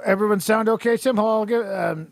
everyone sound okay, Tim Hall? You sound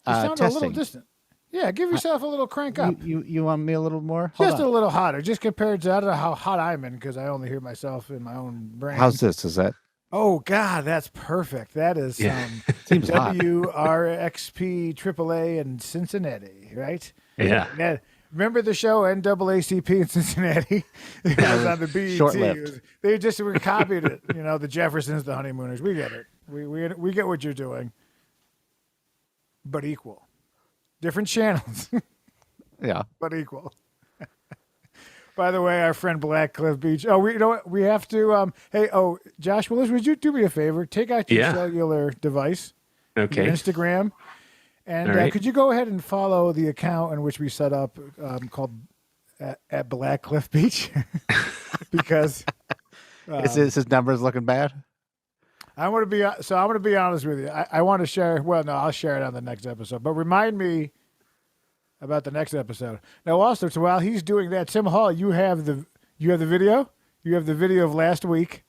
a little testing. distant. Yeah, give yourself a little crank up. You want me a little more? Hold Just on. a little hotter, just compared to, I don't know how hot I'm in because I only hear myself in my own brain. How's this? Is that? Oh, God, that's perfect. That is Seems hot. WRXP AAA in Cincinnati, right? Yeah. Remember the show NAACP in Cincinnati? It was on the BET. Short-lived. They just copied it. The Jeffersons, the Honeymooners. We get it. We get what you're doing, but equal. Different channels, Yeah. but equal. By the way, our friend Black Cliff Beach. Oh, you know what? We have to. Josh Willis, would you do me a favor? Take out your cellular device, Okay. your Instagram, and right. could you go ahead and follow the account in which we set up called at Black Cliff Beach? Because Is his numbers looking bad? I'm going to be honest with you. I want to share. Well, no, I'll share it on the next episode. But remind me about the next episode. Now, also, so while he's doing that, Tim Hall, you have the video. You have the video of last week.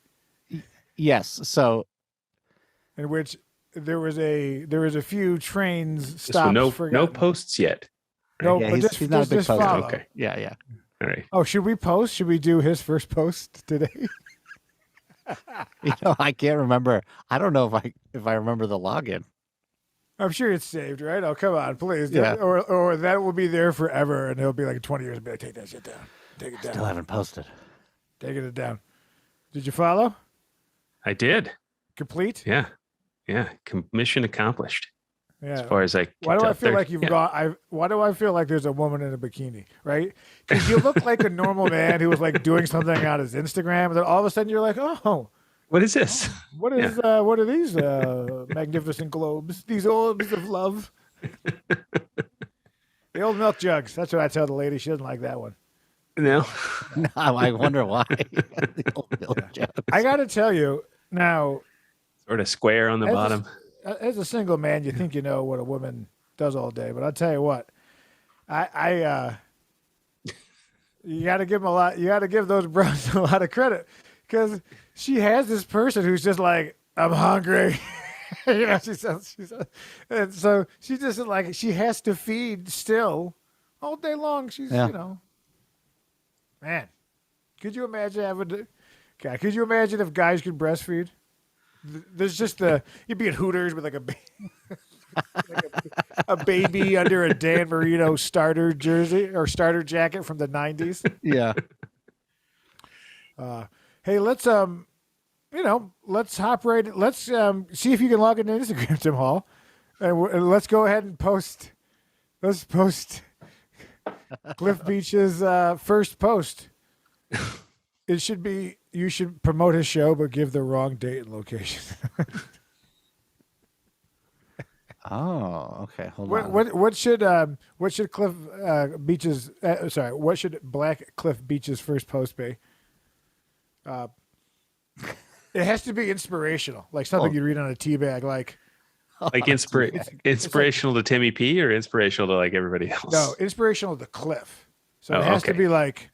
Yes. So, in which there was a few trains stopped. So no posts yet. No, yeah, but he's not a big poster. follow. Okay. Yeah. All right. Oh, should we post? Should we do his first post today? I can't remember. I don't know if I remember the login. I'm sure it's saved, right? Oh, come on, please. Yeah. Or that will be there forever, and it'll be like 20 years. And be like, take that shit down. Take it down. Still haven't posted. Taking it down. Did you follow? I did. Complete? Yeah. Mission accomplished. Yeah. As far as I can Why do tell. I feel like you've gone? Why do I feel like there's a woman in a bikini, right? Because you look like a normal man who was like doing something on his Instagram, and then all of a sudden you're like, oh, What is this? what is what are these magnificent globes? These orbs of love. The old milk jugs. That's what I tell the lady. She doesn't like that one. No. No, I wonder why. The old jokes. I got to tell you now. Sort of square on the bottom. As a single man, you think you know what a woman does all day, but I'll tell you what, you got to give them a lot. You got to give those bros a lot of credit because she has this person who's just like, I'm hungry. She says, and so she just like she has to feed still all day long. She's man. Could you imagine having to? God, could you imagine if guys could breastfeed? There's just you'd be at Hooters with like a baby under a Dan Marino starter jersey or starter jacket from the 90s. Yeah. Hey, let's hop right. Let's see if you can log into Instagram, Tim Hall, and let's go ahead and post. Let's post Cliff Beach's first post. It should be. You should promote his show, but give the wrong date and location. Oh, okay. Hold on. What should Cliff Beach's what should Black Cliff Beach's first post be? It has to be inspirational, like something you read on a tea bag, like inspirational to Timmy P or inspirational to like everybody else? No, inspirational to Cliff. So it has to be like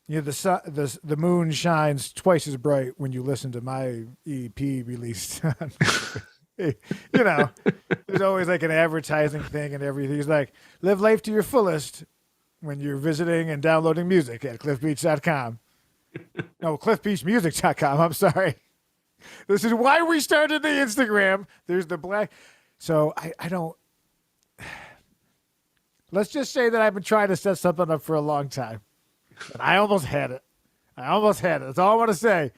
the moon shines twice as bright when you listen to my EP released. There's always like an advertising thing and everything. He's like, live life to your fullest when you're visiting and downloading music at cliffbeach.com. No, cliffbeachmusic.com. I'm sorry. This is why we started the Instagram. There's the black. So I don't. Let's just say that I've been trying to set something up for a long time. And I almost had it. That's all I want to say.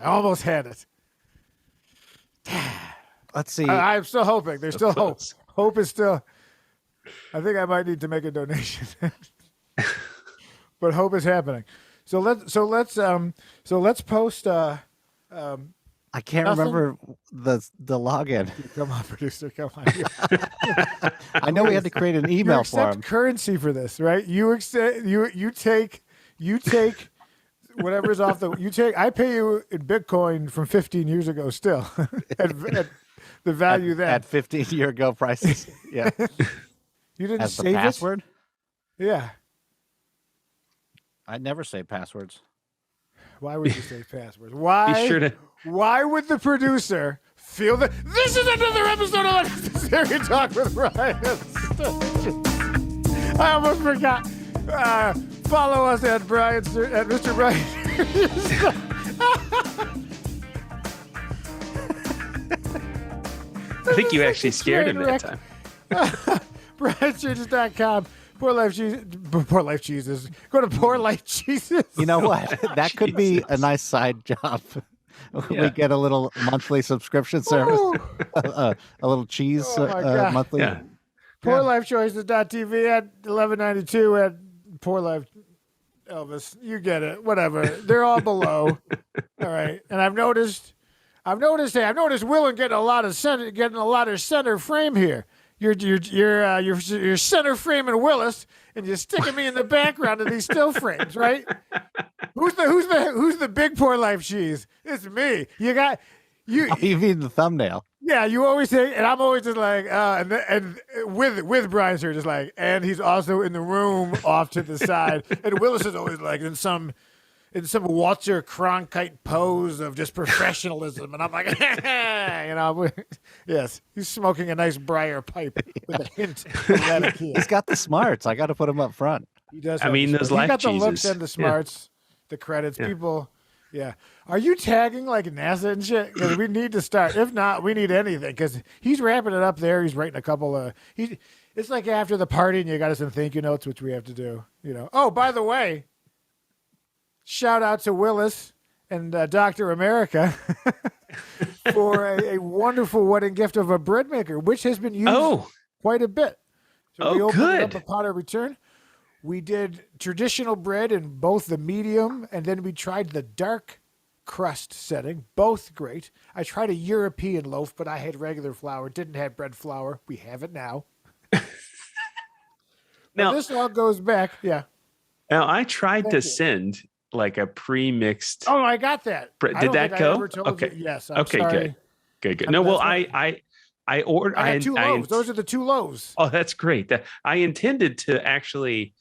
I almost had it. Let's see. I'm still hoping. There's still hope. Hope is still. I think I might need to make a donation. But hope is happening. So let's post. I can't remember the login. Come on, producer. Come on. I know we had to create an email you accept form. Currency for this, right? You take whatever's off the. I pay you in Bitcoin from 15 years ago. Still, at the value then At 15-year ago prices. Yeah. You didn't As save the password? it. Yeah. I never say passwords. Why would you say passwords? Why? Be sure to. Why would the producer feel that this is another episode of Unnecessary Talk with Brian? I almost forgot. Follow us at Mr. Brian. I think you actually scared him that time. BrianSturges.com. Poor Life Jesus. Go to Poor Life Jesus. You know what? That could be a nice side job. Yeah. We get a little monthly subscription service, a little cheese Oh my God. monthly. Yeah. PoorLifeChoices.tv at 1192 at Poor Life Elvis. You get it. Whatever. They're all below. All right. And I've noticed Will getting a lot of center frame here. You're center framing Willis, and you're sticking me in the background of these still frames, right? Who's the big Poor Life cheese? It's me. You mean the thumbnail? Yeah, you always say, and I'm always just like, and with Brian's here, just like, and he's also in the room off to the side, and Willis is always like in some Walter Cronkite pose of just professionalism, and I'm like, yes, he's smoking a nice briar pipe with a hint of that. He's got the smarts. I got to put him up front. He does. I mean, those he life got the looks cheeses. and the smarts, the credits. People, yeah. Are you tagging like NASA and shit? Because we need to start. If not, we need anything. Because he's wrapping it up there. He's writing a couple of. It's like after the party, and you got us some thank you notes, which we have to do. Oh, by the way. Shout out to Willis and Dr. America for a wonderful wedding gift of a bread maker, which has been used quite a bit. So we opened it up upon our return. We did traditional bread in both the medium, and then we tried the dark crust setting. Both great. I tried a European loaf, but I had regular flour. Didn't have bread flour. We have it now. Now this all goes back. Yeah. Now I tried to send like a pre-mixed. Oh, I got that. Did that go? Okay. Yes. I'm okay. Sorry. Good. No, well, I ordered. I got two loaves. Those are the two loaves. Oh, that's great. I intended to actually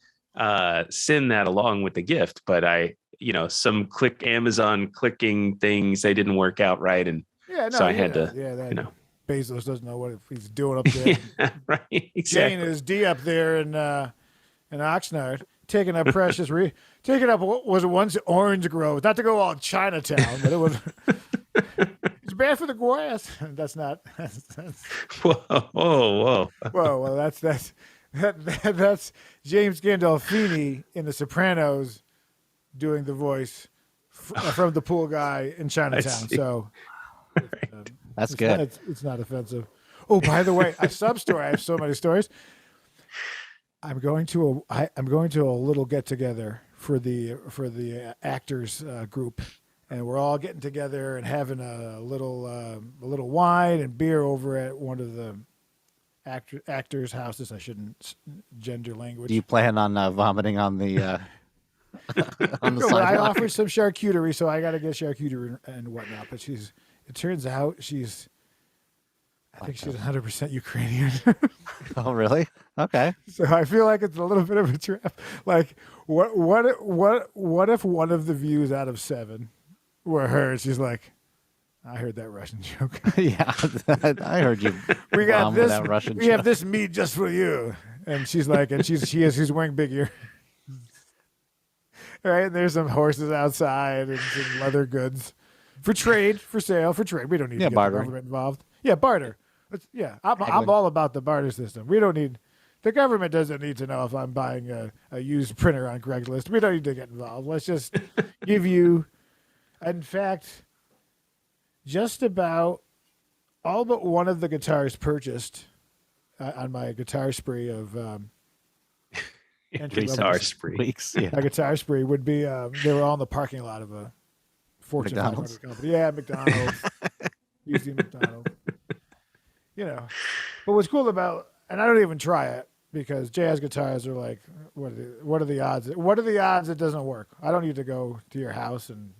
send that along with the gift, but some Amazon clicking things, they didn't work out right, and so I had to. Bezos doesn't know what he's doing up there. Yeah, right. Exactly. Jane is D up there in Oxnard. Taking up what was once orange grove, not to go all Chinatown, but it was. It's bad for the grass. That's not. Whoa. Well, that's James Gandolfini in The Sopranos, doing the voice from the pool guy in Chinatown. So that's good. It's not offensive. Oh, by the way, a sub story. I have so many stories. I'm going to a little get together for the actors group, and we're all getting together and having a little wine and beer over at one of the actors' houses. I shouldn't gender language. Do you plan on vomiting on the on the sidewalk? I offered some charcuterie, so I got to get charcuterie and whatnot. But it turns out I think she's 100% Ukrainian. Oh, really? Okay. So I feel like it's a little bit of a trap. Like, what if one of the views out of 7 were her? She's like, I heard that Russian joke. Yeah, I heard you. We got this. Russian we joke. have this meat just for you. And she's like, she's wearing big ears. Right? And there's some horses outside and some leather goods for trade, for sale, for trade. We don't need to get the government involved. Yeah, barter. I'm all about the barter system. We don't need. The government doesn't need to know if I'm buying a used printer on Craigslist. We don't need to get involved. Let's just give you. In fact, just about all but one of the guitars purchased on my guitar spree of guitar spree. Weeks, yeah. My guitar spree would be they were all in the parking lot of a Fortune 500 company. Yeah, McDonald's. Using McDonald's. But what's cool about, and I don't even try it because jazz guitars are like, what are the odds? What are the odds it doesn't work? I don't need to go to your house and,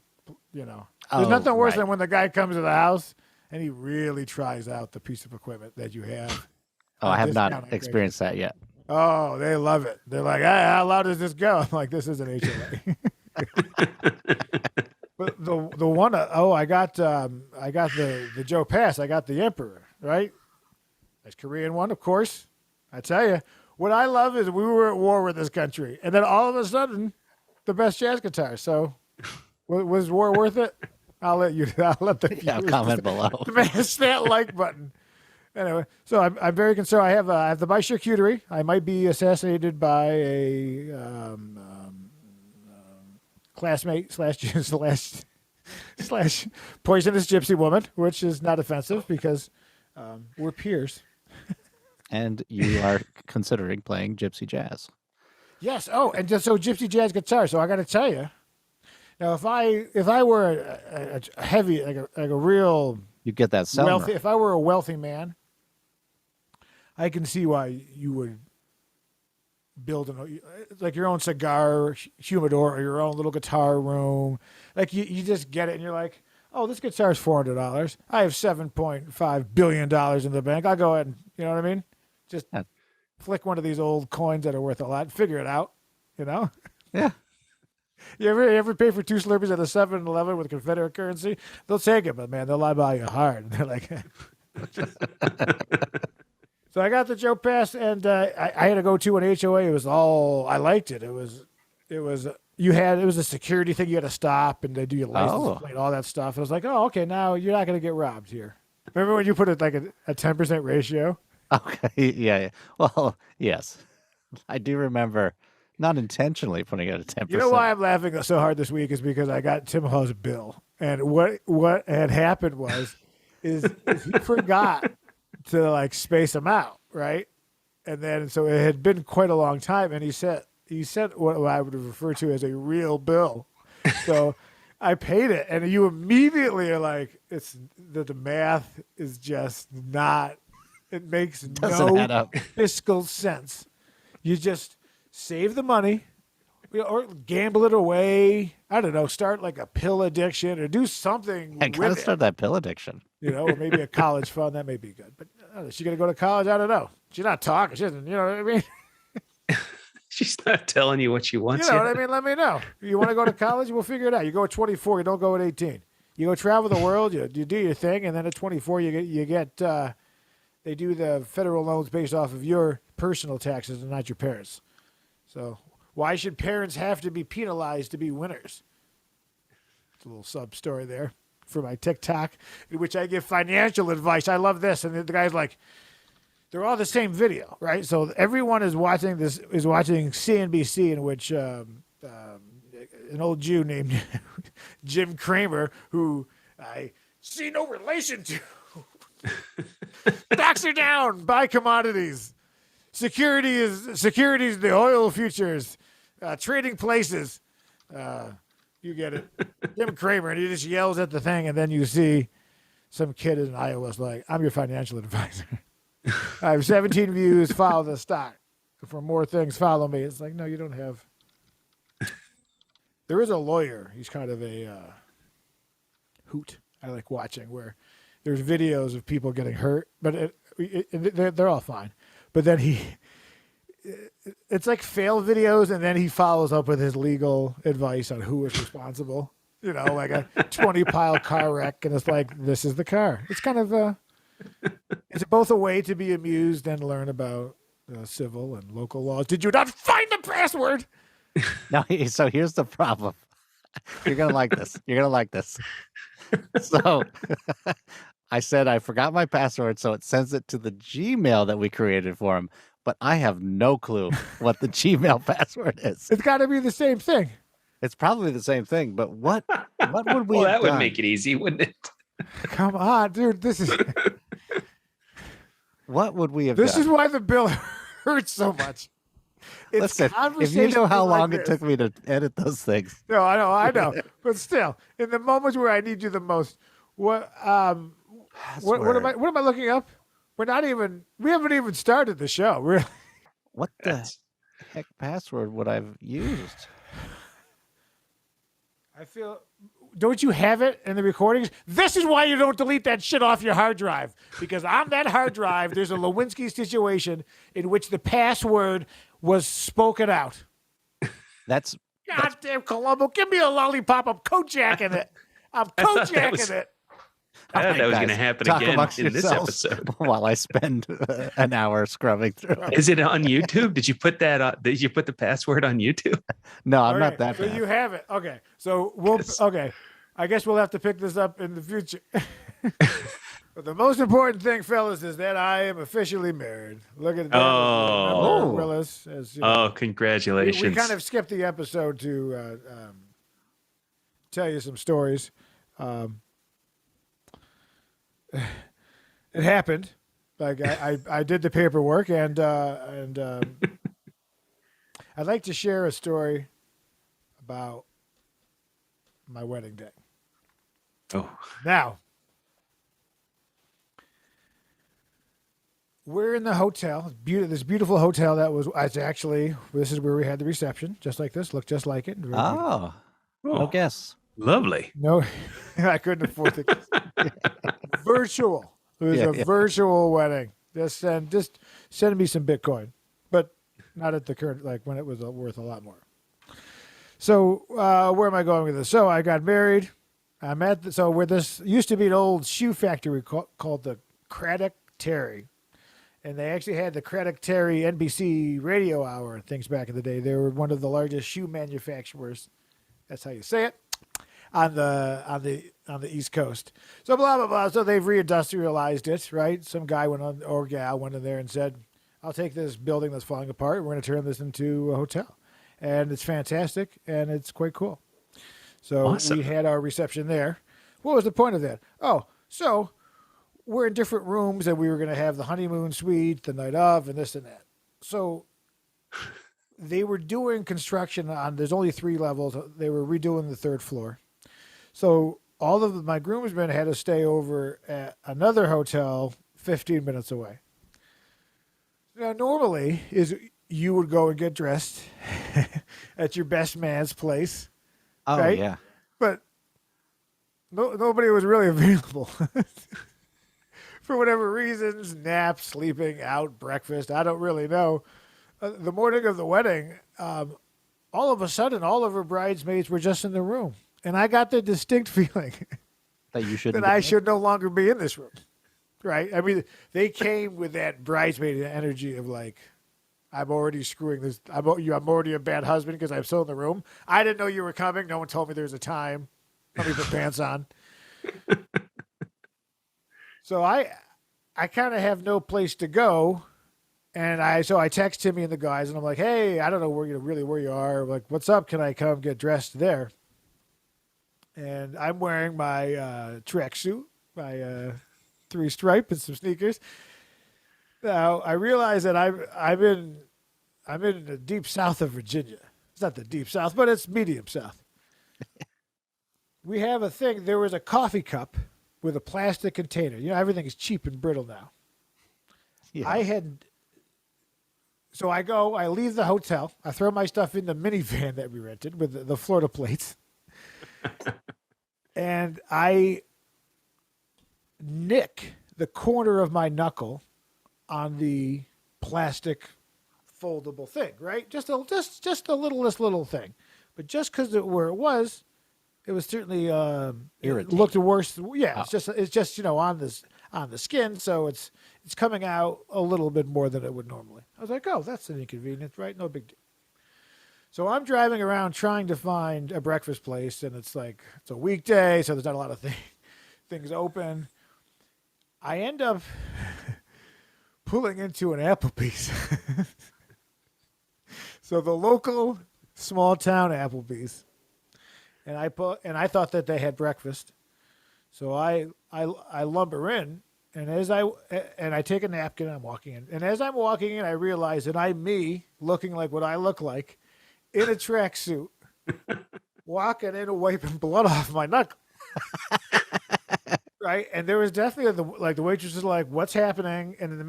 There's nothing worse than when the guy comes to the house and he really tries out the piece of equipment that you have. Oh, I have not experienced that yet. Oh, they love it. They're like, hey, how loud does this go? I'm like, this isn't HLA. one. I got the Joe Pass. I got the Emperor. Right. That's Korean one, of course. I tell you, what I love is we were at war with this country, and then all of a sudden, the best jazz guitar. So, was war worth it? I'll let the comment below. Smash that like button. Anyway, so I'm very concerned. I have the bicircuitry. I might be assassinated by a classmate slash poisonous gypsy woman, which is not offensive because we're peers. And you are considering playing gypsy jazz. Yes. Oh, and just so gypsy jazz guitar. So I got to tell you, now if I were a heavy like a real you get that sound wealthy, right. if I were a wealthy man, I can see why you would build like your own cigar humidor or your own little guitar room. Like you just get it and you're like, oh, this guitar is $400. I have $7.5 billion in the bank. I'll go ahead and, you know what I mean? Just flick one of these old coins that are worth a lot. Figure it out, you know? Yeah. You ever pay for 2 Slurpees at a 7-Eleven with Confederate currency? They'll take it, but man, they'll lie by you hard. They're like, so I got the Joe Pass, and I had to go to an HOA. It was all I liked it. It was a security thing. You had to stop and they do your license plate, all that stuff. I was like, oh, okay, now you're not going to get robbed here. Remember when you put it like a 10% ratio? Okay, yeah. Well, yes, I do remember not intentionally putting it at 10%. You know why I'm laughing so hard this week is because I got Tim Hall's bill, and what had happened is he forgot to like space them out, right? And then so it had been quite a long time, and he sent what I would refer to as a real bill. So I paid it, and you immediately are like, it's that the math is just not. It makes Doesn't add no up. fiscal sense. You just save the money, or gamble it away. I don't know. Start like a pill addiction, or do something. I gotta start that pill addiction. You know, or maybe a college fund that may be good. But is she gonna go to college? I don't know. She's not talking. She doesn't. You know what I mean? She's not telling you what she wants. You know what I mean? Let me know. You want to go to college? We'll figure it out. You go at 24. You don't go at 18. You go travel the world. You do your thing, and then at 24, you get. They do the federal loans based off of your personal taxes and not your parents. So why should parents have to be penalized to be winners? It's a little sub story there for my TikTok, in which I give financial advice. I love this, and the guy's like, they're all the same video, right? So everyone is watching CNBC, in which an old Jew named Jim Cramer, who I see no relation to, stocks are down, buy commodities. Securities, the oil futures, trading places. You get it. Jim Cramer, and he just yells at the thing, and then you see some kid in Iowa's like, I'm your financial advisor. I have 17 views, follow the stock. For more things, follow me. It's like, no, you don't have. There is a lawyer. He's kind of a hoot I like watching, where there's videos of people getting hurt, but they're all fine. But then it's like fail videos, and then he follows up with his legal advice on who is responsible. You know, like a 20-pile car wreck, and it's like, this is the car. It's kind of it's both a way to be amused and learn about civil and local laws. Did you not find the password? No, so here's the problem. You're gonna like this. You're gonna like this. So I said I forgot my password, so it sends it to the Gmail that we created for him. But I have no clue what the Gmail password is. It's got to be the same thing. It's probably the same thing, but what would we Well, have that would done? make it easy, wouldn't it? Come on, dude. This is What would we have this done? is why the bill hurts so much. It's Listen, if you know how long it took me to edit those things. No, I know. But still, in the moments where I need you the most, what am I looking up? We haven't even started the show. Really. What the heck password would I have used? Don't you have it in the recordings? This is why you don't delete that shit off your hard drive. Because on that hard drive, there's a Lewinsky situation in which the password was spoken out. That's Goddamn Columbo, give me a lollipop. I'm Kojaking it. I'm I thought that Kojaking was- it. I thought that was going to Guys, happen talk again amongst in this yourselves episode. while I spend an hour scrubbing through it. Is it on YouTube? Did you put that on? Did you put the password on YouTube? No, I'm Okay, not that so bad. you have it. Okay. So okay. I guess we'll have to pick this up in the future. But the most important thing, fellas, is that I am officially married. Look at that. Oh. Remember, Willis? As, you know, Oh, congratulations. we kind of skipped the episode to tell you some stories. It happened. Like I did the paperwork, and I'd like to share a story about my wedding day. Oh, Now, we're in the hotel. This beautiful hotel that was actually, this is where we had the reception, just like this, looked just like it. Very beautiful. Oh, no oh, guess. lovely. No, I couldn't afford it. Virtual. It was Yeah, a virtual wedding. Just send me some Bitcoin, but not at the current, like when it was worth a lot more. So where am I going with this? So I got married. I'm at where this used to be an old shoe factory called the Craddock Terry. And they actually had the Craddock Terry NBC radio hour and things back in the day. They were one of the largest shoe manufacturers. That's how you say it. On the East Coast. So blah blah blah. So they've reindustrialized it, right? Some guy or gal went in there and said, I'll take this building that's falling apart. We're going to turn this into a hotel. And it's fantastic and it's quite cool. So Awesome. we had our reception there. What was the point of that? Oh, so we're in different rooms and we were going to have the honeymoon suite the night of and this and that. So they were doing construction there's only 3 levels. They were redoing the 3rd floor. So all of my groomsmen had to stay over at another hotel 15 minutes away. Now, normally you would go and get dressed at your best man's place. Oh, Right? yeah. But nobody was really available for whatever reasons, nap, sleeping, out, breakfast. I don't really know. The morning of the wedding, all of a sudden, all of her bridesmaids were just in the room. And I got the distinct feeling That you should. that I should no longer be in this room. Right? I mean, they came with that bridesmaid energy of like, I'm already screwing this. I'm already a bad husband because I'm still in the room. I didn't know you were coming. No one told me there was a time. Let me put pants on. So I kind of have no place to go. And so I text Timmy and the guys and I'm like, hey, I don't know where you are. I'm like, what's up? Can I come get dressed there? And I'm wearing my tracksuit, my 3-stripe and some sneakers. Now I realize that I'm in the deep south of Virginia. It's not the deep south, but it's medium south. We have a thing. There was a coffee cup with a plastic container. You know, everything is cheap and brittle now. Yeah. So I leave the hotel. I throw my stuff in the minivan that we rented with the Florida plates. And I nick the corner of my knuckle on the plastic foldable thing, right? Just a little thing. But just because where it was certainly it Irritating. looked worse. Yeah, it's just on the skin, so it's coming out a little bit more than it would normally. I was like, oh, that's an inconvenience, right? No big deal. So I'm driving around trying to find a breakfast place, and it's a weekday, so there's not a lot of things open. I end up pulling into an Applebee's. So the local small town Applebee's, and I thought that they had breakfast. So I lumber in, and I take a napkin, I'm walking in, and as I'm walking in, I realize that I'm me looking like what I look like in a tracksuit, walking in and wiping blood off my knuckle. Right, and there was definitely the waitress was like, "What's happening?" And then the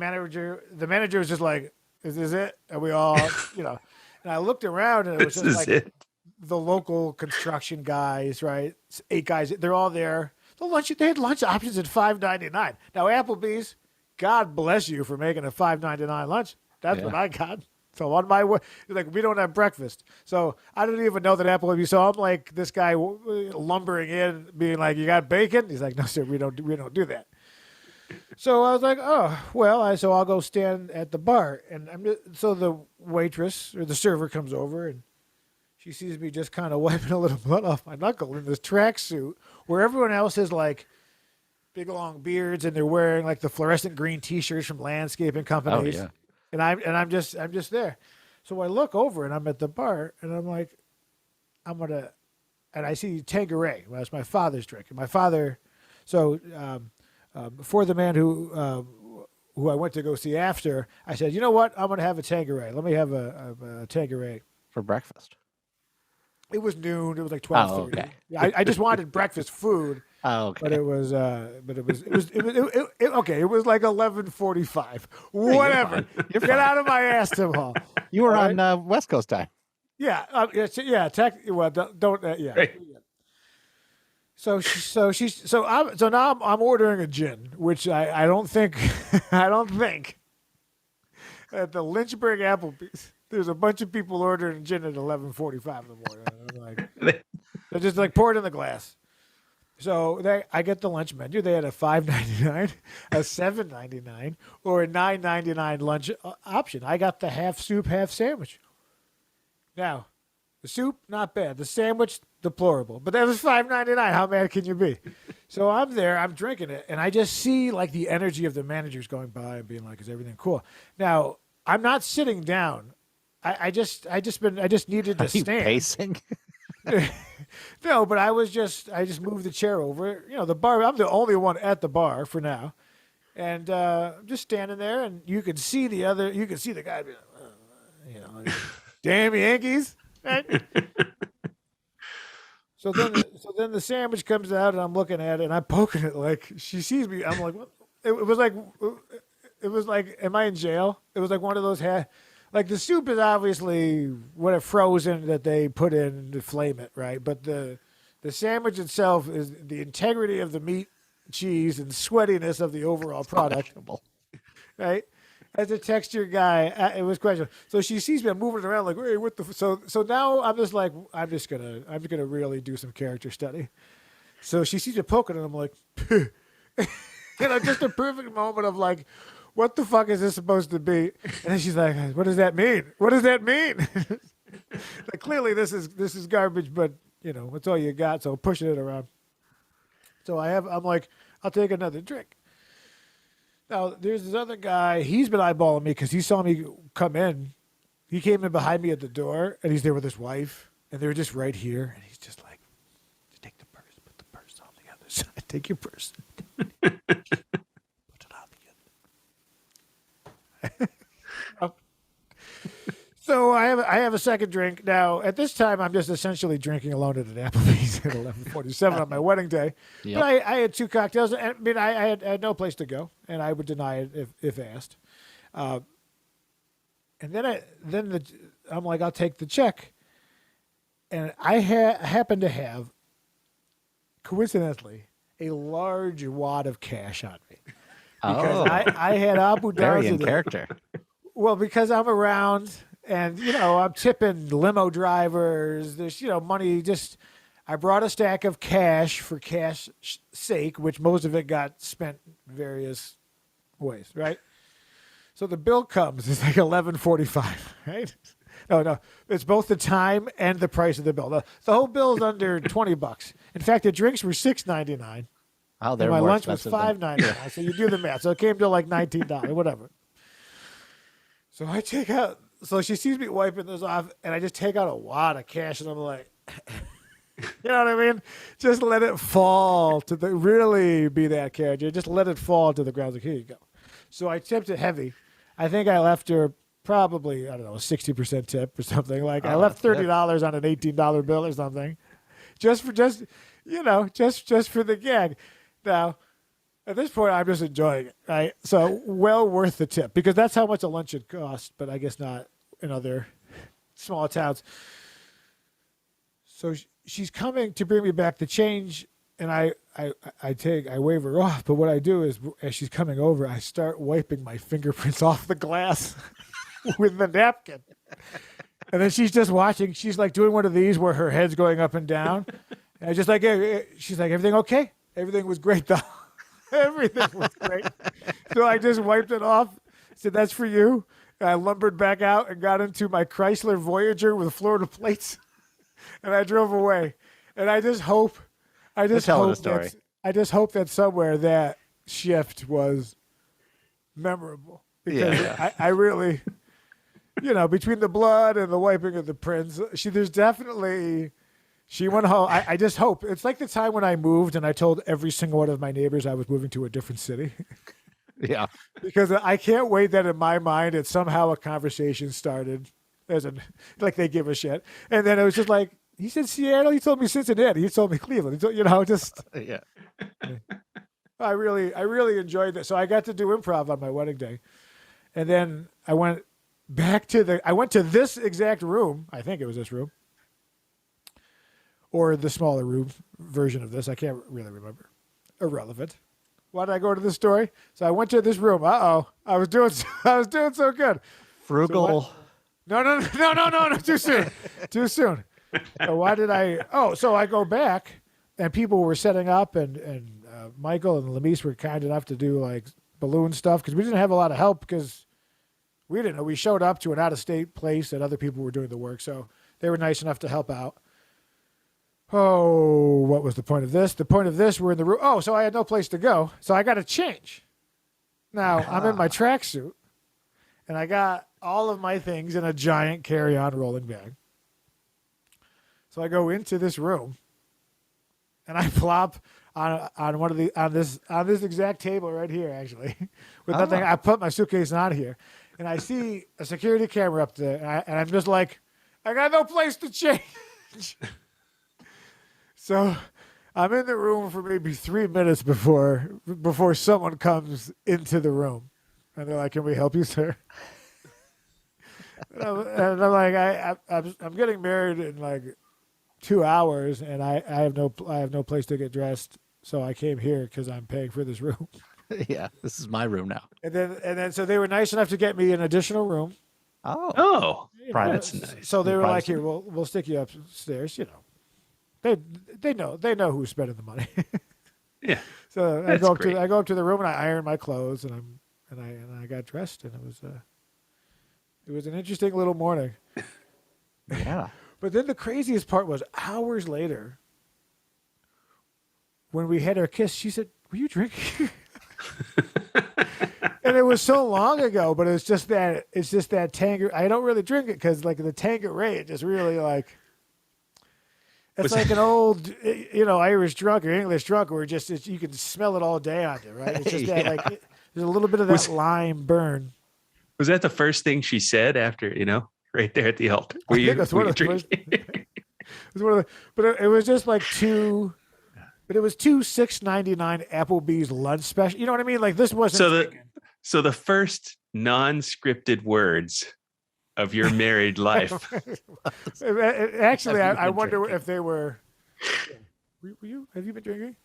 manager was just like, "Is this it?" And we all, And I looked around, and it was just like the local construction guys, right? 8 guys, they're all there. They had lunch options at $5.99. Now Applebee's, God bless you for making a $5.99 lunch. That's what I got. So on my way, like, we don't have breakfast. So I don't even know that Applebee's. So I'm like, this guy lumbering in, being like, you got bacon? He's like, no, sir, we don't do that. So I was like, oh, well, so I'll go stand at the bar. And so the waitress or the server comes over, and she sees me just kind of wiping a little blood off my knuckle in this tracksuit where everyone else is like big long beards and they're wearing like the fluorescent green T-shirts from landscaping companies. Oh, yeah. And I'm just there. So I look over and I'm at the bar and I'm like, and I see Tanqueray. Well, that's my father's drink. And my father, for the man who I went to go see after, I said, you know what? I'm going to have a Tanqueray. Let me have a Tanqueray. For breakfast. It was noon. It was like 12:30. Oh, okay. I just wanted breakfast food. Oh, okay. But it was okay. It was like 11:45. Whatever. You're Get fine. out of my ass, Tim Hall. You were Right? on West Coast time. Yeah. Well, don't. Yeah. Right. So now I'm ordering a gin, which I don't think at the Lynchburg Applebee's there's a bunch of people ordering gin at 11:45 in the morning. And I'm like, they just like pour it in the glass. So I get the lunch menu. They had a $5.99, a $7.99, or a $9.99 lunch option. I got the half soup, half sandwich. Now, the soup, not bad. The sandwich, deplorable. But that was $5.99. How mad can you be? So I'm there, I'm drinking it, and I just see like the energy of the managers going by and being like, "Is everything cool?" Now, I'm not sitting down. I just needed to Are you stand. pacing? No, but I just moved the chair over. You know, the bar. I'm the only one at the bar for now, and I'm just standing there, and you can see the guy being, like, damn Yankees. Right? So then the sandwich comes out, and I'm looking at it, and I'm poking it like she sees me. I'm like, what? It was like, am I in jail? It was like one of those like the soup is obviously frozen that they put in to flame it, right? But the sandwich itself is the integrity of the meat, cheese, and sweatiness of the overall product, right? As a texture guy, it was questionable. So she sees me, I'm moving around like, hey, what the? So now I'm just like, I'm just gonna really do some character study. So she sees me poking, and I'm like, just a perfect moment of like, what the fuck is this supposed to be? And then she's like, what does that mean? What does that mean? Like, clearly this is garbage, but it's all you got. So pushing it around. So I'm like, I'll take another drink. Now there's this other guy. He's been eyeballing me because he saw me come in. He came in behind me at the door, and he's there with his wife, and they were just right here. And he's just like, take the purse, put the purse on the other side. Take your purse. So I have a second drink now. At this time, I'm just essentially drinking alone at an Applebee's at 11:47 on my wedding day. Yep. But I had two cocktails. I mean, I had no place to go, and I would deny it if asked. And then I'm like, I'll take the check, and I happen to have, coincidentally, a large wad of cash on me. Because I had Abu Dhabi. Very in character. Well, because I'm around and, I'm tipping limo drivers. There's, money. I brought a stack of cash for cash sake, which most of it got spent various ways, right? So the bill comes. It's like $11.45, right? No. It's both the time and the price of the bill. The whole bill is under $20. In fact, the drinks were $6.99. Oh, they're my more lunch was expensive than- $5.99. So you do the math. So it came to like $19, whatever. So I take out. So she sees me wiping this off, and I just take out a wad of cash, and I'm like, you know what I mean? Just let it fall really be that character. Just let it fall to the ground. Like, here you go. So I tipped it heavy. I think I left her probably, I don't know, a 60% tip or something. Like I left $30 on an $18 bill or something, just for the gag. Now, at this point, I'm just enjoying it, right? So well worth the tip because that's how much a lunch should cost, but I guess not in other small towns. So she's coming to bring me back the change, and I wave her off. But what I do is, as she's coming over, I start wiping my fingerprints off the glass. with the napkin. And then she's just watching. She's like doing one of these where her head's going up and down. And I just like, she's like, everything okay? Everything was great, though. Everything was great. So I just wiped it off. Said, that's for you. And I lumbered back out and got into my Chrysler Voyager with Florida plates. And I drove away. And I just hope, I just hope that somewhere that shift was memorable. Because I really, between the blood and the wiping of the prints, there's definitely... She went home. I just hope. It's like the time when I moved and I told every single one of my neighbors I was moving to a different city. Yeah. Because I can't wait that in my mind it's somehow a conversation started like they give a shit. And then it was just like, he said Seattle, he told me Cincinnati, he told me Cleveland. Yeah. I really enjoyed that. So I got to do improv on my wedding day. And then I went to this exact room. I think it was this room. Or the smaller room version of this. I can't really remember. Irrelevant. Why did I go to this story? So I went to this room. I was doing so good. Frugal. So no. Too soon. Too soon. So why did I? So I go back, and people were setting up, and Michael and Lamise were kind enough to do like balloon stuff because we didn't have a lot of help because we didn't know. We showed up to an out-of-state place that other people were doing the work, so they were nice enough to help out. Oh, what was the point of this? The point of this, we're in the room. Oh, so I had no place to go. So I got to change. Now, I'm in my tracksuit, and I got all of my things in a giant carry-on rolling bag. So I go into this room, and I plop on this exact table right here, actually. With nothing. I put my suitcase on here, and I see a security camera up there, and I'm just like, I got no place to change. So I'm in the room for maybe 3 minutes before someone comes into the room. And they're like, can we help you, sir? and I'm like, I'm getting married in like 2 hours, and I have no place to get dressed. So I came here because I'm paying for this room. Yeah, this is my room now. And then so they were nice enough to get me an additional room. Oh, that's nice. So they were like, here, we'll stick you upstairs, They know who's spending the money. Yeah. So I go up to the room and I iron my clothes and I got dressed, and it was an interesting little morning. Yeah. But then the craziest part was hours later when we had our kiss, she said, "Were you drinking?" And it was so long ago, but it's just that Tanqueray. I don't really drink it because like the Tanqueray, it just really like. It's like an old, Irish drunk or English drunk where you can smell it all day on you, right? It's just that, there's a little bit of that lime burn. Was that the first thing she said after, right there at the altar? Were you drinking? It was but it was just like two $6.99 Applebee's lunch special. You know what I mean? Like this wasn't. So the first non-scripted words of your married life. Actually, I wonder if they were. Were you? Have you been drinking?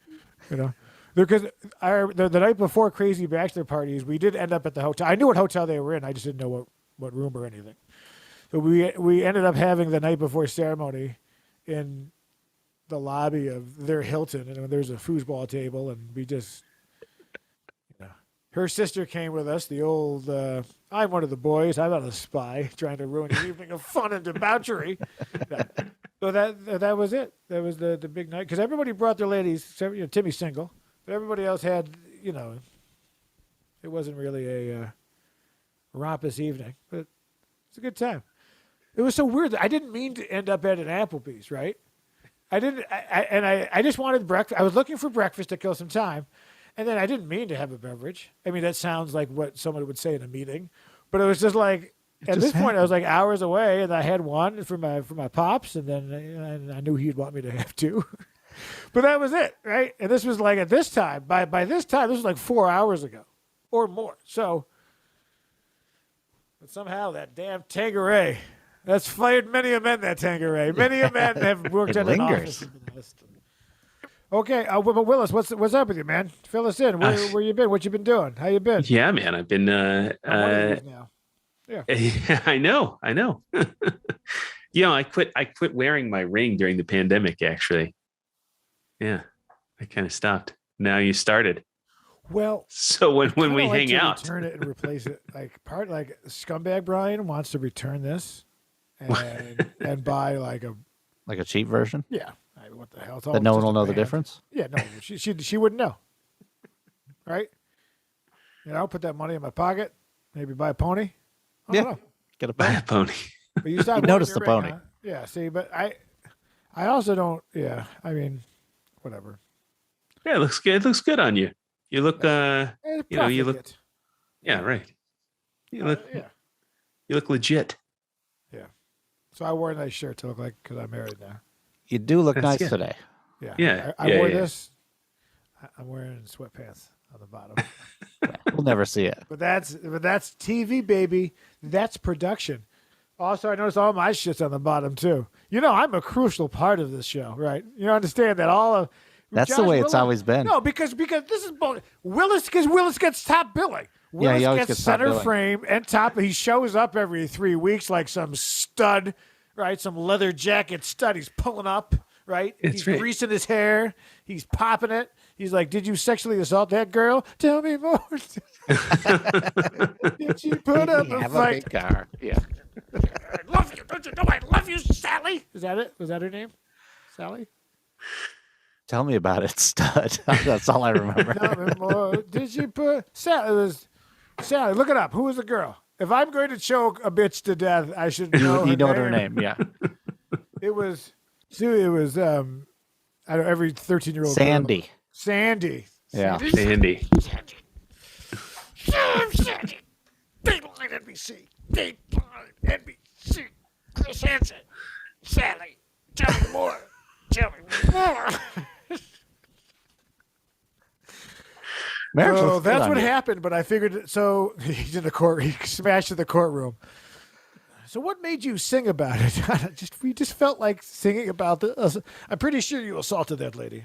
Because the night before crazy bachelor parties, we did end up at the hotel. I knew what hotel they were in. I just didn't know what room or anything. So we ended up having the night before ceremony in the lobby of their Hilton, and there's a foosball table, and we just. Her sister came with us, the old, I'm one of the boys, I'm not a spy, trying to ruin an evening of fun and debauchery. So that was it. That was the big night. Because everybody brought their ladies, Timmy's single, but everybody else had, it wasn't really a rompous evening, but it's a good time. It was so weird. I didn't mean to end up at an Applebee's, right? I just wanted breakfast. I was looking for breakfast to kill some time. And then I didn't mean to have a beverage. I mean, that sounds like what someone would say in a meeting, but it was just like at this point I was like hours away, and I had one for my pops, and then I knew he'd want me to have two, but that was it, right? And this was like at this time. By this time, this was like 4 hours ago, or more. So, but somehow that damn Tanqueray, that's fired many a men. That Tanqueray, many a men have worked at an office. Okay, but Willis, what's up with you, man? Fill us in. Where you been? What you been doing? How you been? Yeah, man, I've been. Now. Yeah. I know. I quit wearing my ring during the pandemic, actually. Yeah. I kind of stopped. Now you started. Well, so when we hang out, return it and replace it. Like scumbag Brian wants to return this and buy like a cheap version. Yeah. What the hell? It's all that no one just will a know the band. difference. Yeah, no, she wouldn't know. Right? Put that money in my pocket. Maybe buy a pony. I don't know. Get a buy pony. a pony. But you stop noticed your the ring, pony. huh? Yeah. See, but I also don't. Yeah. I mean, whatever. Yeah, it looks good. It looks good on you. You look. You look. Yeah, right. You look. You look legit. Yeah. So I wore a nice shirt to look like because I'm married now. You do look nice good. today. Yeah. Yeah. I wore this. I'm wearing sweatpants on the bottom. We'll never see it. But that's TV, baby. That's production. Also, I noticed all my shit's on the bottom too. I'm a crucial part of this show, right? You understand that all of that's the way it's always been. No, because this is Willis, because Willis gets top billing. Willis he always gets gets top center billing. frame and top. He shows up every 3 weeks like some stud, right? Some leather jacket stud. He's pulling up, right? He's greasing his hair. He's popping it. He's like, "Did you sexually assault that girl? Tell me more." Did you put up a have fight? a big car. Yeah. I love you. Don't you know I love you, Sally? Is that it? Was that her name? Sally? Tell me about it, stud. That's all I remember. Tell me more. Did you put Sally? It was Sally. Look it up. Who was the girl? If I'm going to choke a bitch to death, I should know. You know her name. Yeah. It was. Sue. It was. I don't know, every 13-year-old. Sandy. Girl. Sandy. Yeah. Sandy. Sandy. Dateline NBC. Dateline NBC. Chris Hansen. Sally. Tell me more. Tell me more. So that's what happened, but I figured. So he's in the court. He smashed in the courtroom. So what made you sing about it? We just felt like singing about this. I'm pretty sure you assaulted that lady.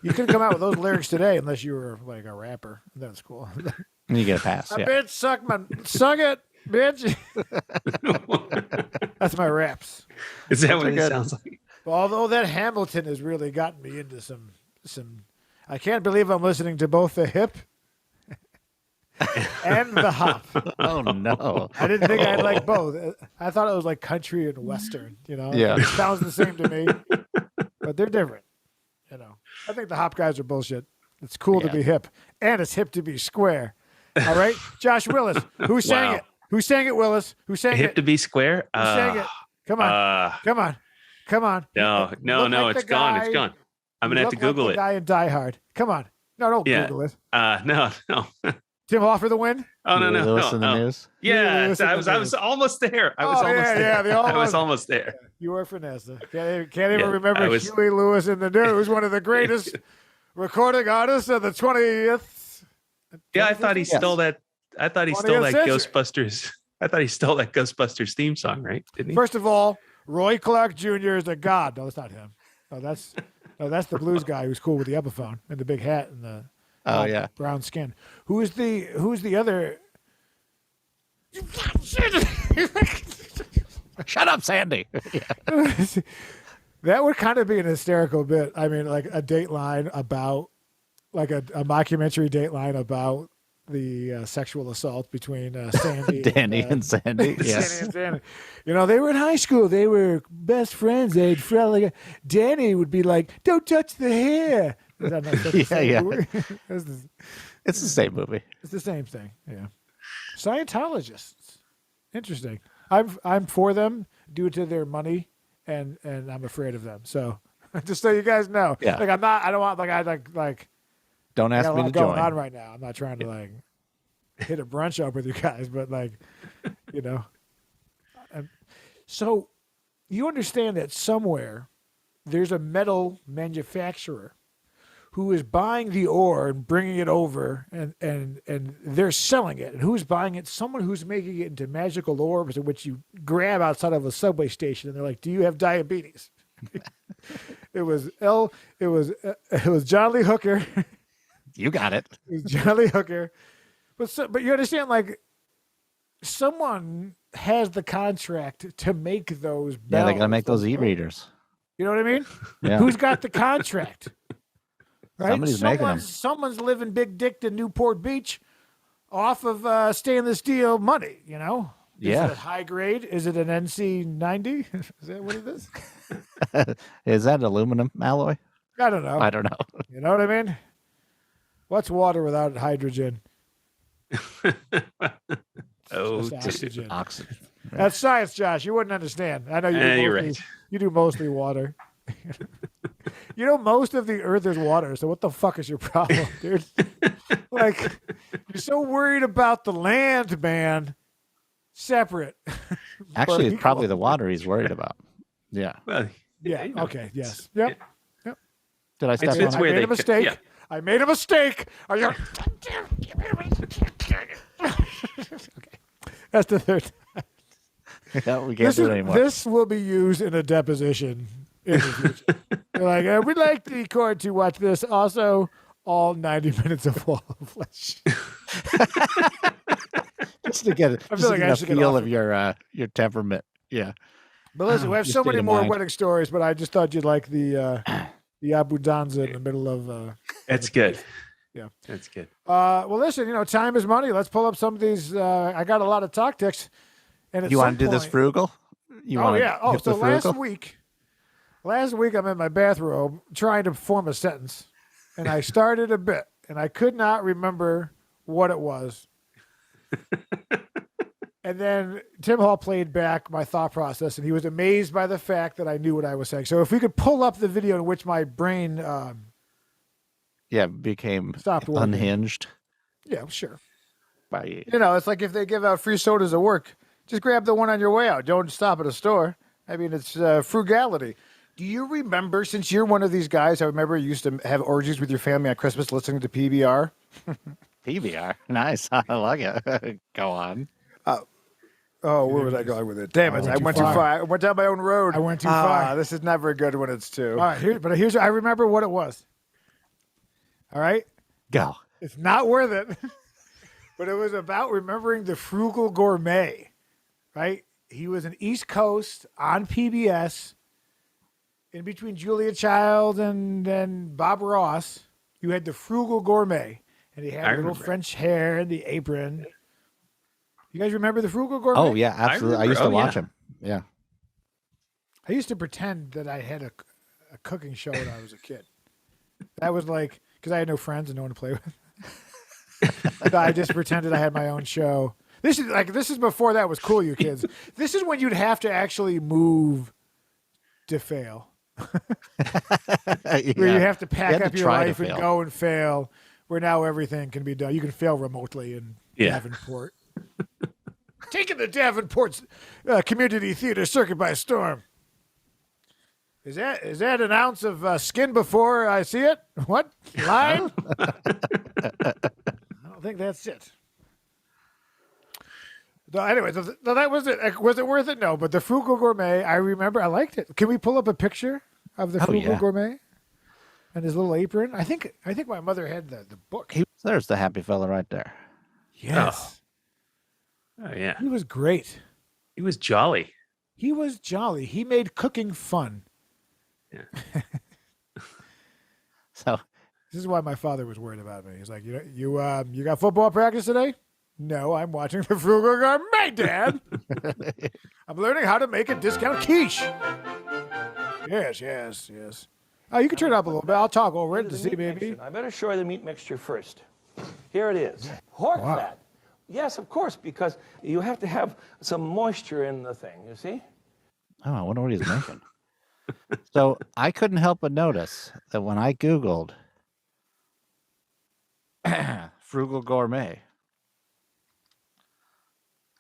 You couldn't come out with those lyrics today unless you were like a rapper. That's cool. You get a pass. Yeah. Bitch, suck it, bitch. That's my raps. Is that what it sounds like? Although that Hamilton has really gotten me into some. I can't believe I'm listening to both the hip and the hop. Oh no! I didn't think I'd like both. I thought it was like country and western. Yeah. It sounds the same to me, but they're different. I think the hop guys are bullshit. It's cool to be hip, and it's hip to be square. All right, Josh Willis, who sang it? Who sang it, Willis? Who sang it? Hip to be square. Who sang it? Come on. No, like it's gone. It's gone. I'm gonna have to Google like the guy in Die Hard. Come on. No, don't Google it. No. Tim Hoffer the win? Oh no. Lewis in the news. Yeah, I was almost there. I was almost there. You were Vanessa. Can't even remember Huey Lewis in the news, one of the greatest recording artists of the 20th. Yeah, I thought he stole that. I thought he stole that Ghostbusters. I thought he stole that Ghostbusters theme song, right? Didn't he? First of all, Roy Clark Jr. is a god. No, that's not him. No, that's the blues guy who's cool with the Epiphone and the big hat and the brown skin. Who's the other? Shut up, Sandy. That would kind of be an hysterical bit. I mean, like a Dateline about, like a mockumentary Dateline about the sexual assault between Sandy Danny and Sandy. Yes. Danny and Sandy. They were in high school. They were best friends. They'd felt like Danny would be like, "Don't touch the hair." Is that not the same movie? It's the same movie. It's the same thing. Yeah. Scientologists. Interesting. I'm for them due to their money, and I'm afraid of them. So just so you guys know, like I'm not. I don't want like. Don't ask me to going join. On right now. I'm not trying to like hit a brunch up with you guys, but like, so you understand that somewhere there's a metal manufacturer who is buying the ore and bringing it over, and they're selling it. And who's buying it? Someone who's making it into magical orbs, in which you grab outside of a subway station, and they're like, "Do you have diabetes?" It was John Lee Hooker. You got it. It was John Lee Hooker. But you understand, like, someone has the contract to make those bells. Yeah, they gotta make those e-readers. You know what I mean? Yeah. Who's got the contract? Right? Somebody's making them. Someone's living big dicked in Newport Beach off of stainless steel money, you know? Yeah. Is it high grade? Is it an NC90? Is that what it is? Is that aluminum alloy? I don't know. I don't know. You know what I mean? What's water without hydrogen? Oh, Just oxygen. Oxygen. That's science, Josh. You wouldn't understand. I know you do you're mostly, right. You do mostly water. You know, most of the earth is water. So what the fuck is your problem, dude? Like, you're so worried about the land, man. Separate. Actually, it's probably the water he's worried about. Yeah. Well, Yeah. you know, Okay. Yes. Yep. Did I step it's on where I made they a mistake. yeah. I made a mistake. Are you? Okay. That's the third. Yeah, we can't do it anymore. This will be used in a deposition in the future. They're like, we'd like the court to watch this. Also, all 90 minutes of Wall of Flesh. Just to get, I just feel to like get I a should get feel off of your temperament. Yeah. But listen, we have Your so state many of more mind. wedding stories, but I just thought you'd like the Abu Danza in the middle of. That's good. Yeah. That's good. Well, listen, time is money. Let's pull up some of these. I got a lot of talk ticks. And You want to do this frugal? Oh, yeah. Oh, so last week I'm in my bathrobe trying to form a sentence, and I started a bit, and I could not remember what it was. And then Tim Hall played back my thought process, and he was amazed by the fact that I knew what I was saying. So if we could pull up the video in which my brain became stopped working. unhinged. Yeah, sure. By It's like if they give out free sodas at work, just grab the one on your way out. Don't stop at a store. I mean, it's frugality. Do you remember, since you're one of these guys, I remember you used to have orgies with your family on Christmas listening to PBR? PBR. Nice. I like it. Go on. Oh, where was I going with it? Damn it. I went too far. I went down my own road. I went too far. This is never good when it's two. All right, here's I remember what it was. All right? Go. It's not worth it. But it was about remembering the Frugal Gourmet, right? He was an East Coast on PBS in between Julia Child and Bob Ross. You had the Frugal Gourmet, and he had little French hair and the apron. You guys remember the Frugal Gourmet? Oh, yeah, absolutely. I used to watch him. Yeah. I used to pretend that I had a cooking show when I was a kid. That was like, because I had no friends and no one to play with. So I just pretended I had my own show. This is before that was cool, you kids. This is when you'd have to actually move to fail. Where you have to pack up your life and go and fail. Where now everything can be done. You can fail remotely in Davenport. Taking the Davenport Community Theater circuit by storm. Is that an ounce of skin before I see it? What? Line? I don't think that's it. No, anyway, that was it. Was it worth it? No, but the Frugal Gourmet, I remember. I liked it. Can we pull up a picture of the Frugal Gourmet and his little apron? I think my mother had the book. There's the happy fella right there. Yes. Oh, yeah. He was great. He was jolly. He was jolly. He made cooking fun. Yeah. So this is why my father was worried about me. He's like, you got football practice today? No, I'm watching the Frugal Gourmet, Dad. I'm learning how to make a discount quiche. Yes. Oh, you can turn it up a little bit. I'll talk over it to see, baby. I better show you the meat mixture first. Here it is. Pork fat. Yes, of course, because you have to have some moisture in the thing, you see? Oh, I wonder what he's making. So I couldn't help but notice that when I Googled Frugal Gourmet,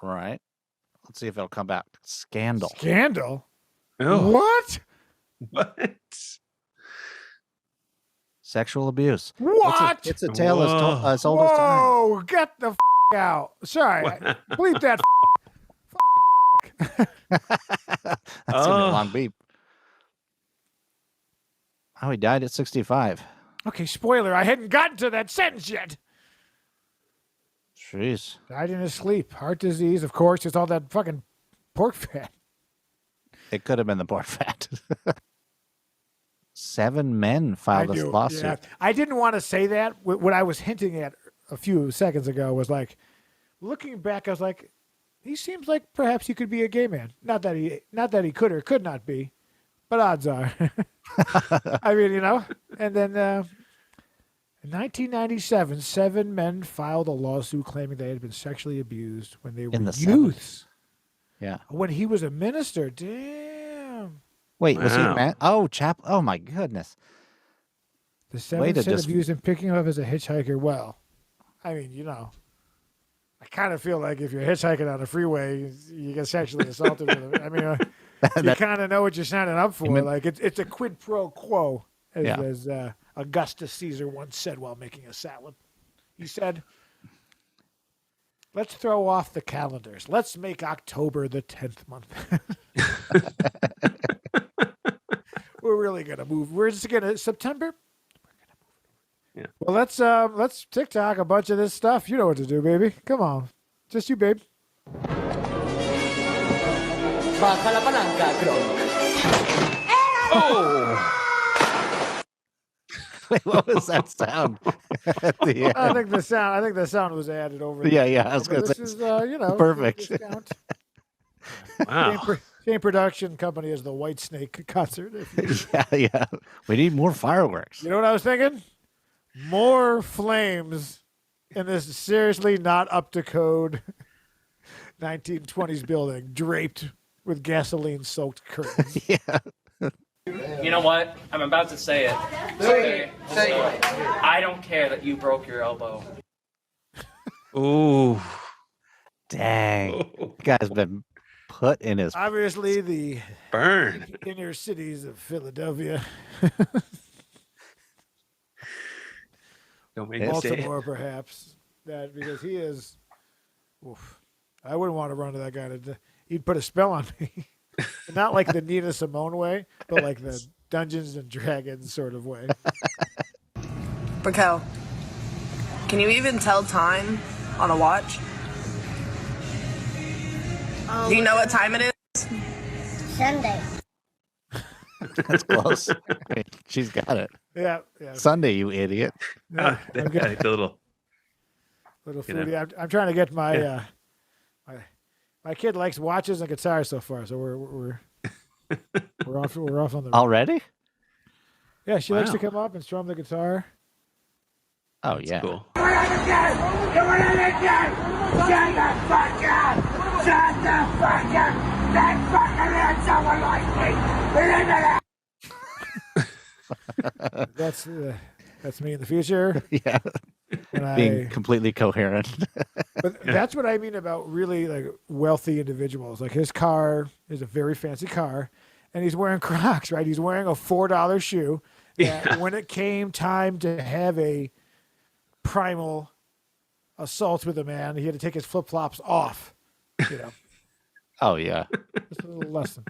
right? Let's see if it'll come back. Scandal. Scandal? Oh. What? What? Sexual abuse. What? It's a tale as old as time. Whoa, get the out. Sorry. Bleep that That's gonna be a long beep. Oh, he died at 65. Okay, spoiler. I hadn't gotten to that sentence yet. Jeez. Died in his sleep. Heart disease, of course. It's all that fucking pork fat. It could have been the pork fat. 7 men filed this lawsuit. Yeah. I didn't want to say that. What I was hinting at a few seconds ago was like, looking back, I was like, he seems like perhaps he could be a gay man. Not that he could or could not be, but odds are. I mean, And then in 1997, 7 men filed a lawsuit claiming they had been sexually abused when they were youths. Yeah. When he was a minister. Damn. Wait, was he a man? Oh, oh my goodness. The 7 said abused him, picking him up as a hitchhiker. Well, I mean, I kind of feel like if you're hitchhiking on a freeway, you get sexually assaulted with it. I mean, you kind of know what you're signing up for. Like it's a quid pro quo, as Augustus Caesar once said while making a salad. He said, "Let's throw off the calendars. Let's make October the 10th month. We're really gonna move. We're just gonna September." Yeah. Well, let's TikTok a bunch of this stuff. You know what to do, baby. Come on, just you, babe. Oh! Wait, what was that sound? At the end? I think the sound was added over. Yeah. I was going to say, this is perfect. Discount. Wow. Same production company as the White Snake concert. Yeah. We need more fireworks. You know what I was thinking? More flames in this seriously not up to code 1920s building, draped with gasoline-soaked curtains. Yeah. You know what? I'm about to say it. Say it. I don't care that you broke your elbow. Ooh. Dang. You guy's been put in his... Obviously, the Burn. inner cities of Philadelphia. Don't make me say it. Baltimore, perhaps. That because he is. Oof, I wouldn't want to run to that guy. He'd put a spell on me. Not like the Nina Simone way, but like the Dungeons and Dragons sort of way. Raquel, can you even tell time on a watch? Do you know what time it is? Sunday. That's close. She's got it. Yeah. Sunday, you idiot. Yeah, That guy, the little foodie. I'm trying to get my my kid likes watches and guitars so far, so we're off on the Already? Yeah, she likes to come up and strum the guitar. Oh, yeah. cool. That's me in the future. Yeah. Being completely coherent. But that's what I mean about really like wealthy individuals. Like his car is a very fancy car, and he's wearing Crocs, right? He's wearing a $4 shoe. That when it came time to have a primal assault with a man, he had to take his flip-flops off. Oh, yeah. Just a little lesson.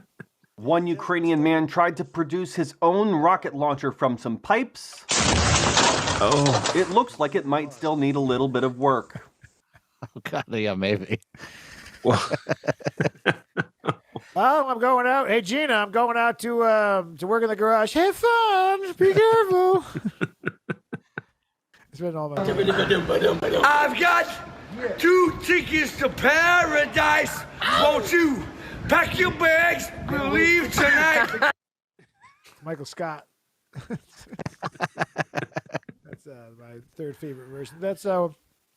One Ukrainian man tried to produce his own rocket launcher from some pipes. Oh. It looks like it might still need a little bit of work. Oh, God, yeah, maybe. Well, I'm going out. Hey, Gina, I'm going out to work in the garage. Have fun. Be careful. It's been all my time. I've got 2 tickets to paradise. Won't you pack your bags? We'll leave tonight. Michael Scott. That's my third favorite version. That's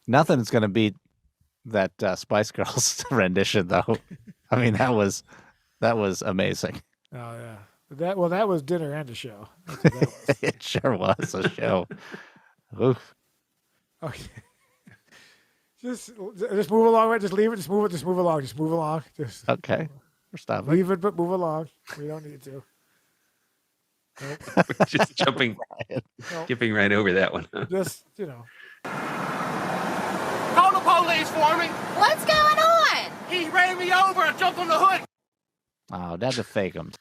Nothing's going to beat that Spice Girls rendition, though. I mean, that was amazing. Oh yeah, that was dinner and a show. That's what that was. It sure was a show. Oof. Okay. Just move along. Right? Just leave it. Just move it. Just move along. Just move along. Just Okay. We're stopping. leave it, but move along. We don't need to. Nope. just skipping right over that one. Huh? Just Call the police for me. What's going on? He ran me over and jumped on the hood. Oh, that's a fake them.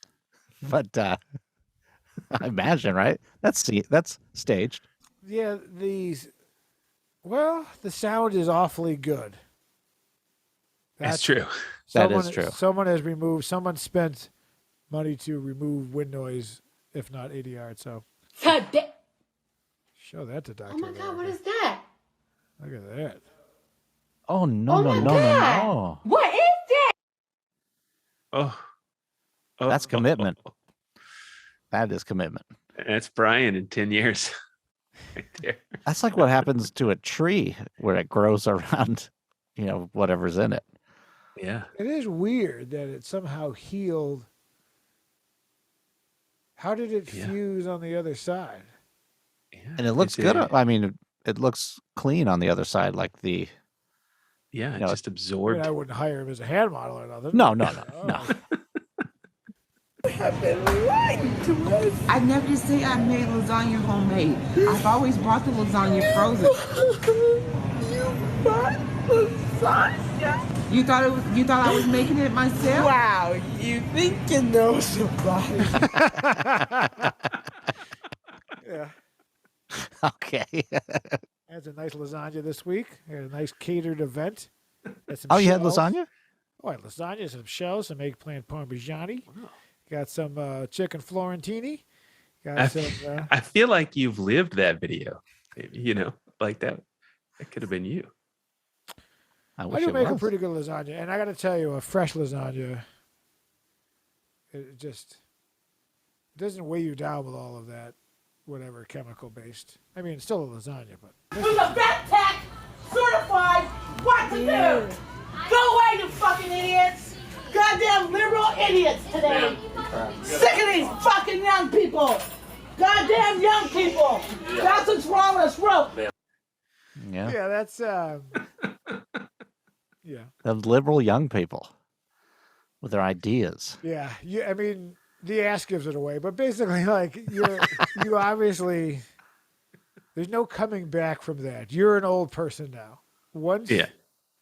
But I imagine, right? That's staged. Yeah, Well, the sound is awfully good. That's true. That is true. Someone spent money to remove wind noise, if not ADR. So show that to Dr. Oh my God, what is that? Look at that. Oh, no. What is that? Oh, That's commitment. That is commitment. That's Brian in 10 years. Right there. That's like what happens to a tree where it grows around, whatever's in it. Yeah. It is weird that it somehow healed. How did it fuse on the other side? Yeah. And it looks good. I mean, it looks clean on the other side, like the. Yeah, it just absorbed. I mean, I wouldn't hire him as a hand model or nothing. No. Have been lying to us. I never say I made lasagna homemade. I've always bought the lasagna frozen. You bought lasagna? You thought I was making it myself? Wow, you think you know somebody? Yeah. Okay. That's a nice lasagna this week. Had a nice catered event. Oh, you had lasagna? Oh, I had lasagna, some shells, some eggplant parmigiani. Wow. Got some chicken Florentini. I feel like you've lived that video. Maybe, like that. That could have been you. I do make a pretty good lasagna. And I got to tell you, a fresh lasagna, it just doesn't weigh you down with all of that, whatever, chemical-based. I mean, it's still a lasagna, but... Who's a vet tech certified what to do? Go away, you fucking idiots! Goddamn liberal idiots today! Sick of these fucking young people! Goddamn young people! That's what's wrong with us, bro! Yeah. Yeah, that's... yeah. The liberal young people with their ideas. Yeah, I mean, the ass gives it away, but basically, like, you obviously... There's no coming back from that. You're an old person now. Yeah.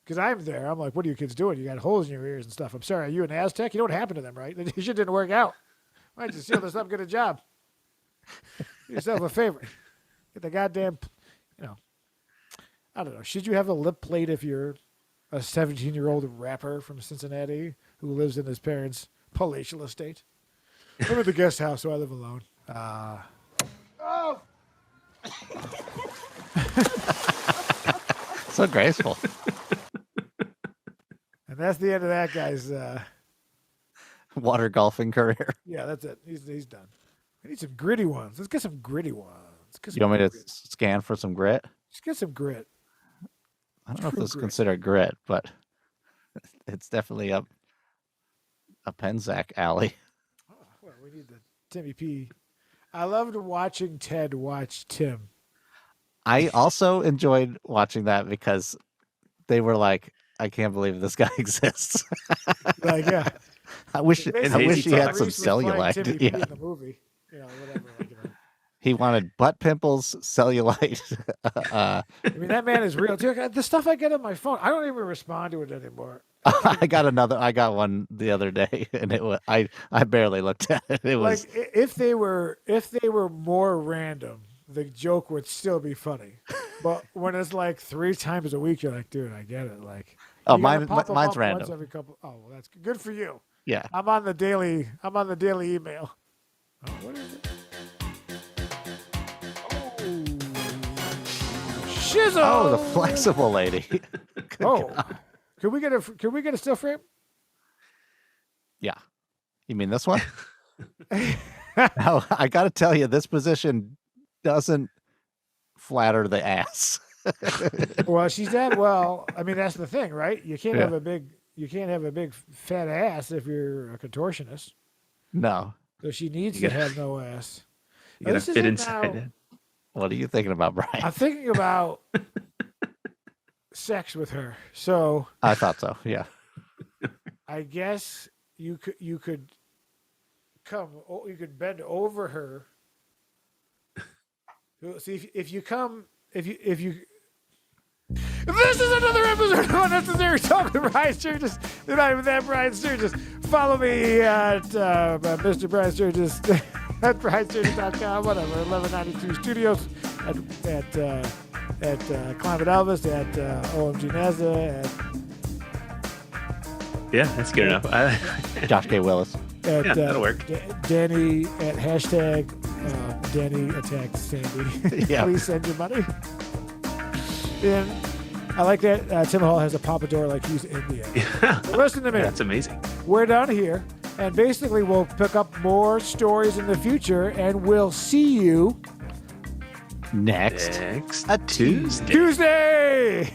Because I'm there. I'm like, what are you kids doing? You got holes in your ears and stuff. I'm sorry. Are you an Aztec? You know what happened to them, right? The shit didn't work out. Why don't you seal this up and get a job? Do yourself a favor. Get the goddamn, I don't know. Should you have a lip plate if you're a 17-year-old rapper from Cincinnati who lives in his parents' palatial estate? I'm at the guest house, so I live alone. Oh! So graceful. And that's the end of that guy's water golfing career. Yeah, that's it. He's done. I need some gritty ones. Let's get some gritty ones. You want me to scan for some grit? Just get some grit. I don't know if this is considered grit, but it's definitely up a Penzac alley. Oh, well, we need the Timmy P. I loved watching Ted watch Tim. I also enjoyed watching that because they were like, I can't believe this guy exists. Like, yeah. I wish he had some cellulite. Timmy P in the movie. Whatever. He wanted butt pimples, cellulite. I mean, that man is real. Dude, the stuff I get on my phone, I don't even respond to it anymore. I got one the other day, and it was I barely looked at it. It was like if they were more random, the joke would still be funny. But when it's like 3 times a week, you're like, dude, I get it. Like, mine's random. Once every couple. Oh, well, that's good for you. Yeah, I'm on the daily email. Oh, what is it? Shizzle! Oh, the flexible lady. God. Can we get a still frame? Yeah. You mean this one? No, I got to tell you, this position doesn't flatter the ass. Well, she's that. Well, I mean, that's the thing, right? You can't have a big fat ass if you're a contortionist. No. So she needs to have no ass. You gotta fit inside it. What are you thinking about, Brian? I'm thinking about sex with her. So I thought so. Yeah. I guess you could bend over her. See if you this is another episode of Unnecessary Talk with Brian Sturges. They're not even that Brian Sturges. Follow me at Mr. Brian Sturges at BrianSturges.com, whatever, 1192 Studios at at Climate Elvis, at OMG NASA, Yeah, that's good enough. Josh K. Willis. at Yeah, that'll work. Danny at hashtag Danny attacked Sandy. Yeah. Please send your money. And I like that Tim Hall has a pompadour like he's Indian. Yeah. Listen to me. That's amazing. We're down here, and basically we'll pick up more stories in the future, and we'll see you Next Tuesday. Tuesday.